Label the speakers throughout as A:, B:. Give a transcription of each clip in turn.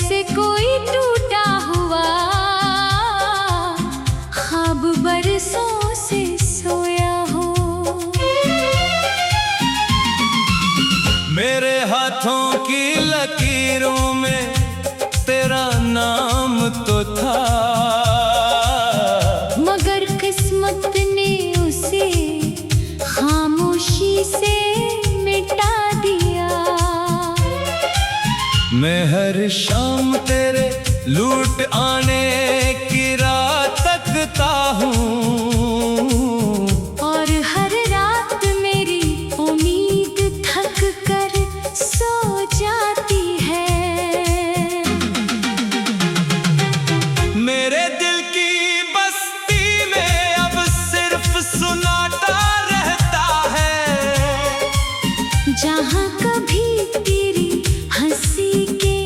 A: जैसे कोई टूटा हुआ ख्वाब बरसों से सोया हो।
B: मेरे हाथों की लकीरों में तेरा नाम तो था,
A: मगर किस्मत ने उसे खामोशी से मिटा दिया।
B: मैं हर शाम तेरे लूट आने की राह तकता हूँ,
A: और हर रात मेरी उम्मीद थक कर सो जाती है।
B: मेरे दिल की बस्ती में अब सिर्फ सुनाता रहता है,
A: जहाँ कभी तेरी हंसी के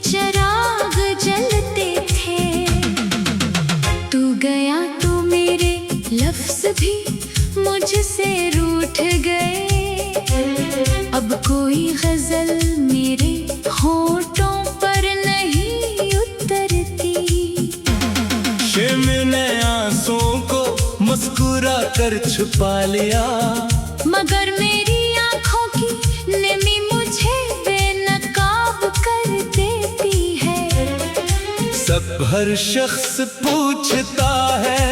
A: चिराग जलते थे। तू गया तो मेरे लफ्ज़ भी मुझसे रूठ गए। अब कोई गजल मेरे होठों पर नहीं उतरती।
B: मैंने आंसुओं को मुस्कुरा कर छुपा लिया,
A: मगर मेरी आँखों की नमी मुझे बेनकाब कर देती है।
B: सब हर शख्स पूछता है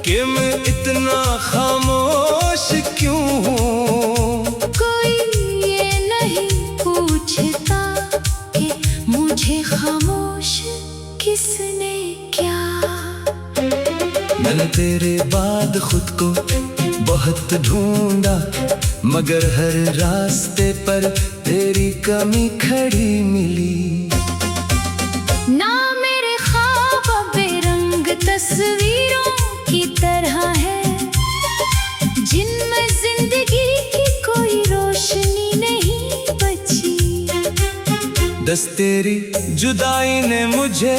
B: कि मैं इतना खामोश क्यों हूँ।
A: कोई ये नहीं पूछता कि मुझे खामोश किसने किया।
B: मैंने तेरे बाद खुद को बहुत ढूंढा, मगर हर रास्ते पर तेरी कमी खड़ी मिली।
A: ना मेरे ख्वाब बेरंग तस्वीरों की तरह है, जिनमें जिंदगी की कोई रोशनी नहीं बची।
B: दस तेरी जुदाई ने मुझे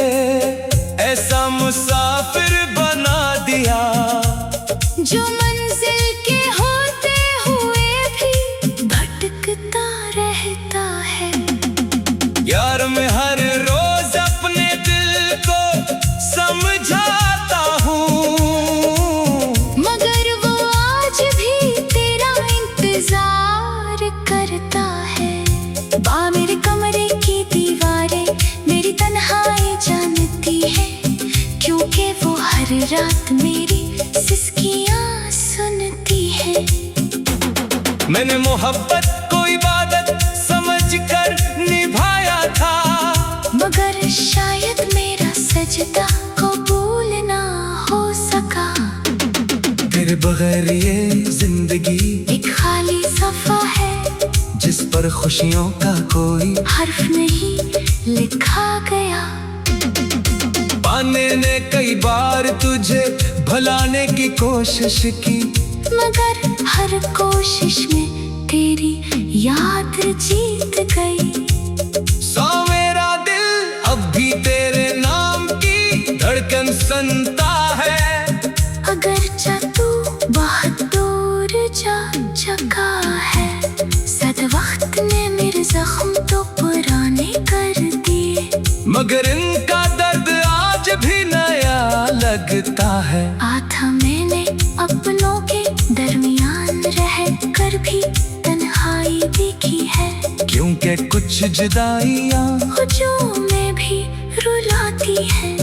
B: ऐसा मुसाफिर बना दिया,
A: जो मंजिल के होते हुए भी भटकता रहता है।
B: यार मैं हर रोज अपने दिल को समझाता हूँ,
A: मगर वो आज भी तेरा इंतजार करता है। मेरे कमरे की दीवारें मेरी तन्हाई जानती है, क्योंकि वो हर रात मेरी सिसकियाँ सुनती है।
B: मैंने मोहब्बत को इबादत समझकर निभाया था,
A: मगर शायद मेरा सजदा कबूल ना हो सका।
B: तेरे बगैर ये जिंदगी
A: एक खाली सफा है,
B: जिस पर खुशियों का कोई
A: हर्फ नहीं लिखा गया।
B: पाने ने कई बार तुझे भुलाने की कोशिश की,
A: मगर हर कोशिश में तेरी याद जीत गई।
B: सो मेरा दिल अब भी तेरे नाम की धड़कन सुनता है।
A: अगर तू बहुत दूर जा चुका है, सद वक्त ने मेरे जख्म तो पुराने कर दिए,
B: मगर इनका दर्द आज भी नया लगता है।
A: आधा मैंने अपनों के दरमियान रह कर भी तन्हाई देखी है,
B: क्योंकि कुछ जुदाइयाँ
A: खुशियों में भी रुलाती है।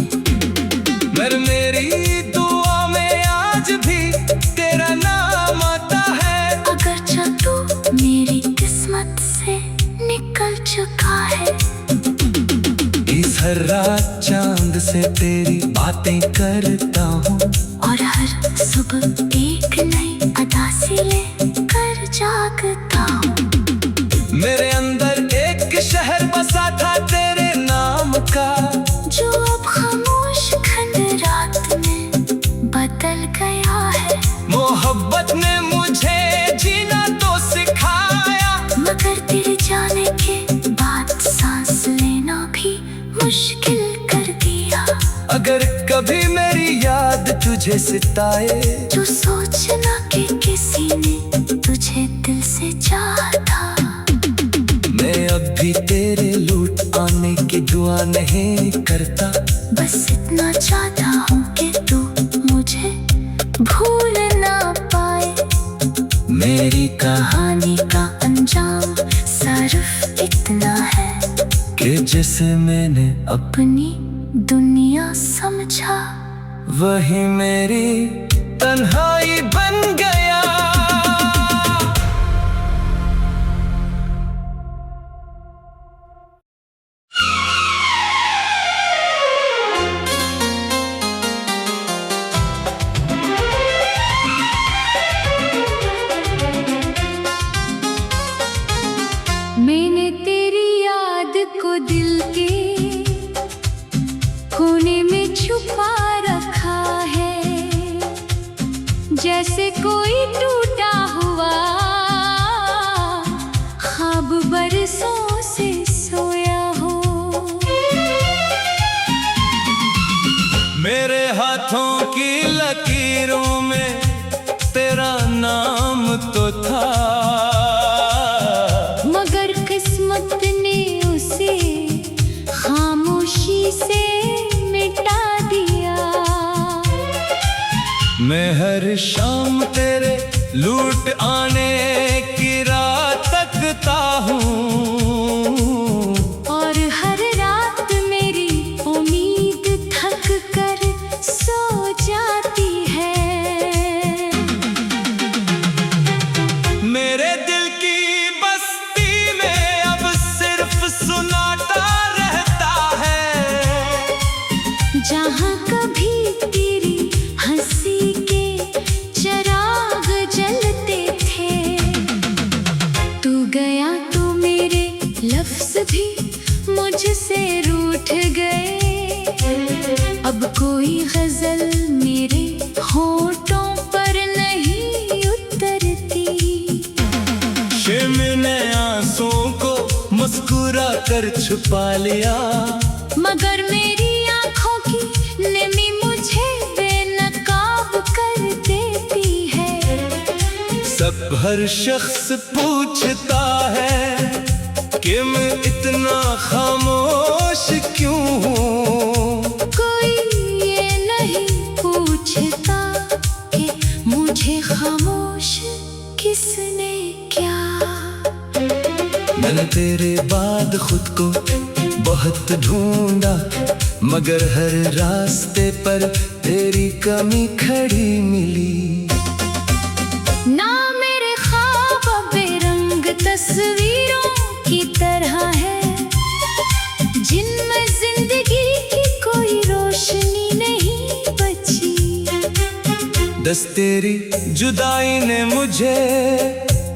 B: मगर मेरी दुआ में आज भी तेरा नाम आता है।
A: अगर तू मेरी किस्मत से निकल चुका है,
B: इस हर रात चांद से तेरी बातें करता हूँ,
A: और हर सुबह एक नई अदा से लेकर जागता हूँ।
B: मेरे अंदर एक शहर बसा था तेरे नाम का,
A: जो अब खामोश खंडरात में बदल गया है।
B: मोहब्बत ने मुझे जीना तो सिखाया,
A: मगर तेरे जाने के बाद सांस लेना भी मुश्किल कर दिया।
B: अगर कभी मेरी याद तुझे सिताए,
A: जो सोचना कि किसी ने तुझे दिल से चाहा था।
B: मैं अब भी तेरे लूट आने की दुआ दुआ नहीं करता,
A: बस इतना चाहता हूँ कि तू मुझे भूल ना पाए।
B: मेरी
A: कहानी का अंजाम सिर्फ इतना है
B: कि जिसे मैंने
A: अपनी दुनिया समझा,
B: वही मेरी तन्हाई बन गया।
A: मैंने तेरी याद को दिल के कोने में छुपा रखा है, जैसे कोई टूटा हुआ ख्वाब बरसों से सोया हो।
B: मेरे हाथों की लकीरों में तेरा नाम तो था,
A: मगर किस्मत ने उसे खामोशी से मिटा दिया।
B: मैं हर शाम तेरे लूट आने की राह तकता हूँ,
A: और हर रात मेरी उम्मीद थक कर सो जाती है।
B: मेरे दिल की बस्ती में अब सिर्फ सुनाता रहता है,
A: जहाँ कभी तेरी हंसी के चिराग जलते थे। तू गया तो मेरे लफ्ज़ भी मुझसे रूठ गए, अब कोई गजल मेरे होठों पर नहीं उतरती।
B: मैंने आंसुओं को मुस्कुरा कर छुपा लिया,
A: मगर मेरी आँखों की नमी मुझे बेनकाब कर देती है।
B: सब हर शख्स पूछता है कि मैं इतना खामोश क्यों हूँ।
A: कोई ये नहीं पूछता कि मुझे खामोश किसने किया।
B: मैंने तेरे बाद खुद को बहुत ढूंढा, मगर हर रास्ते पर तेरी कमी खड़ी मिली।
A: ना मेरे ख्वाब बेरंग तस्वीरों की तरह है, जिनमें जिंदगी की कोई रोशनी नहीं बची।
B: दस तेरी जुदाई ने मुझे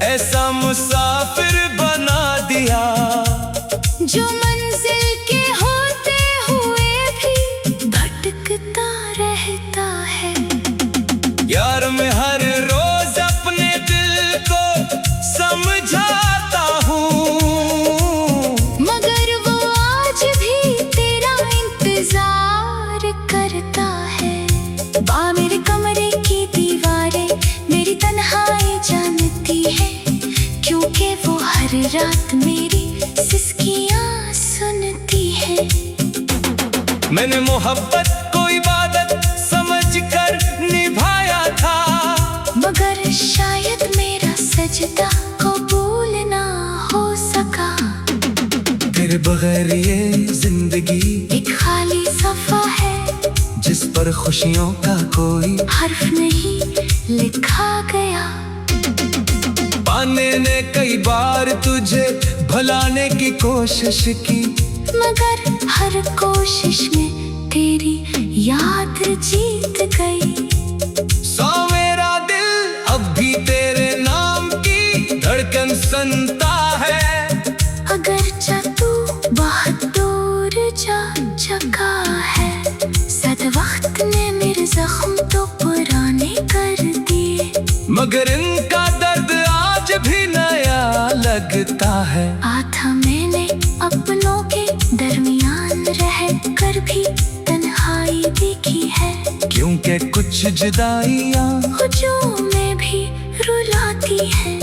B: ऐसा मुसाफिर बना दिया,
A: जो मंजिल के होते हुए भी भटकता रहता है।
B: यार मैं हर रोज अपने दिल को समझाता हूँ,
A: मगर वो आज भी तेरा इंतजार करता है। मेरे कमरे की दीवारें मेरी तन्हाई जानती है, क्योंकि वो हर रात मेरी सिसकियाँ सुनती है।
B: मैंने मोहब्बत को इबादत समझकर निभाया था,
A: मगर शायद मेरा सजदा कबूल ना हो सका।
B: तेरे बगैर ये जिंदगी
A: एक खाली सफा है,
B: जिस पर खुशियों का कोई
A: हर्फ नहीं लिखा गया।
B: पाने ने कई बार तुझे भुलाने की कोशिश की,
A: मगर हर कोशिश में तेरी याद जीत गई।
B: सो मेरा दिल अब भी तेरे नाम की धड़कन सुनता है,
A: अगर तू बहुत दूर जा चुका है। सद वक्त ने मेरे जख्म तो पुराने कर दिए,
B: मगर इनका दर्द आज भी नया लगता है।
A: आथा मैंने अपनों के दरमियान रह कर भी तन्हाई देखी है,
B: क्योंकि कुछ जुदाइयाँ
A: खुशियों में भी रुलाती है।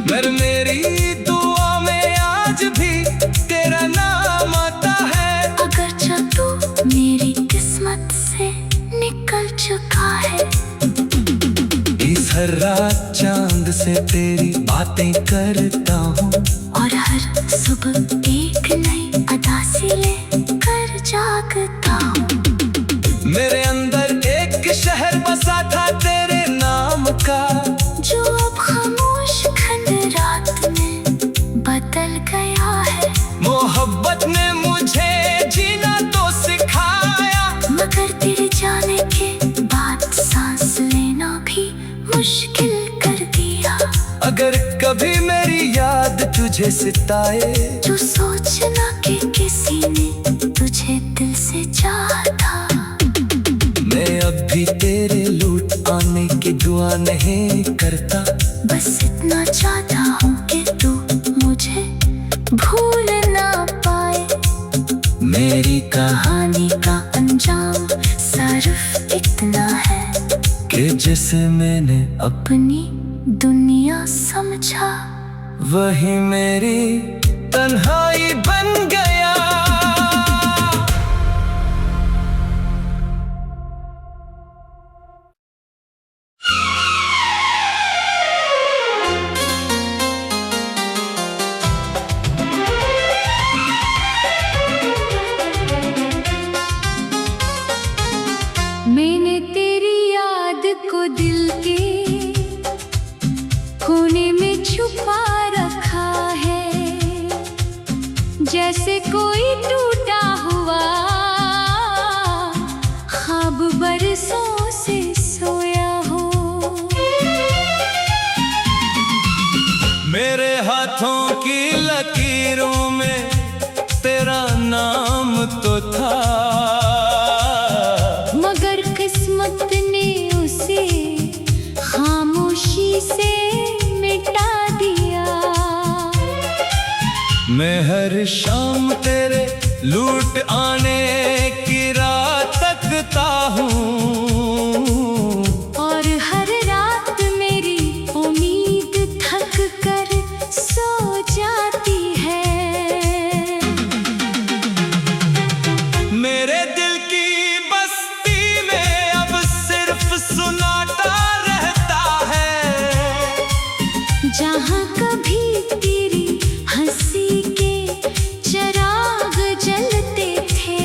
B: मगर मेरी दुआ में आज भी तेरा नाम आता है। हर रात चांद से तेरी बातें करता हूँ,
A: और हर सुबह एक नई अदा सी लेकर जागता हूँ।
B: मेरे अंदर एक शहर बसा था तेरे नाम का,
A: जो अब खामोश खंडरात में बदल गया है।
B: मोहब्बत ने मुझे जीना तो सिखाया,
A: मगर तेरे जाने के बाद सांस लेना भी मुश्किल कर दिया।
B: अगर कभी मेरी याद तुझे सिताए,
A: जो सोचना कि किसी ने तुझे दिल से चाहा था।
B: मैं अब भी तेरे लौट आने की दुआ नहीं करता,
A: बस इतना चाहता हूँ कि तू मुझे भूल ना पाए। मेरी कहानी का अंजाम सिर्फ इतना है
B: कि जिसे मैंने
A: अपनी दुनिया समझा,
B: वही मेरी तन्हाई बन गया।
A: मैंने तेरी याद को दिल के कोने में छुपा रखा है, जैसे कोई टूटा हुआ ख्वाब बरसों से सोया हो।
B: मेरे हाथों की लकीरों में तेरा नाम तो था,
A: मगर किस्मत ने उसे खामोशी से मिटा दिया।
B: मैं हर शाम तेरे लूट आने की रात तकता हूँ,
A: और हर रात मेरी उम्मीद थक कर सो जाती है।
B: मेरे दिल की बस्ती में अब सिर्फ सुनाता रहता है,
A: जहाँ कभी तेरी हंसी के चिराग जलते थे।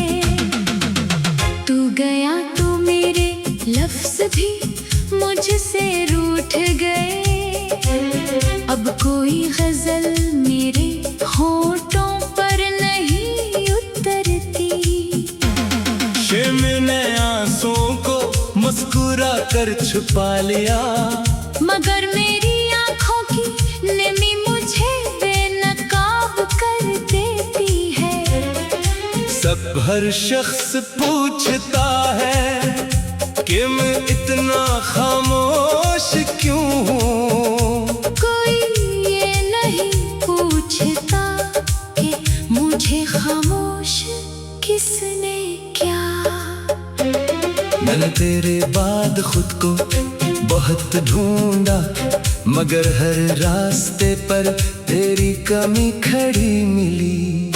A: तू गया तो मेरे लफ्ज भी मुझसे रूठ गए। अब कोई गजल मेरे होठों पर नहीं उतरती।
B: मैंने आंसुओं को मुस्कुरा कर छुपा लिया,
A: मगर मेरी आंखों की नमी मुझे बेनकाब कर देती है।
B: सब हर शख्स पूछता है कि मैं इतना खामोश क्यों हूँ।
A: कोई ये नहीं पूछता कि मुझे खामोश किसने किया।
B: मैंने तेरे बाद खुद को बहुत ढूंढा, मगर हर रास्ते पर तेरी कमी खड़ी मिली।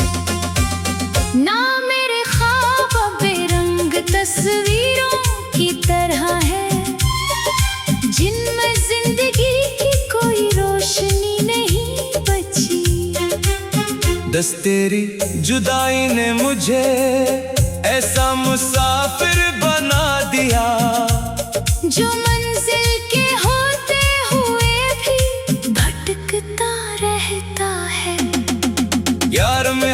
A: ना मेरे ख्वाब बेरंग तस्वीरों की तरह है, जिनमें जिंदगी की कोई रोशनी नहीं बची।
B: दस तेरी जुदाई ने मुझे ऐसा मुसाफिर बना दिया,
A: जो मंजिल के होते हुए भी भटकता रहता है।
B: यार मैं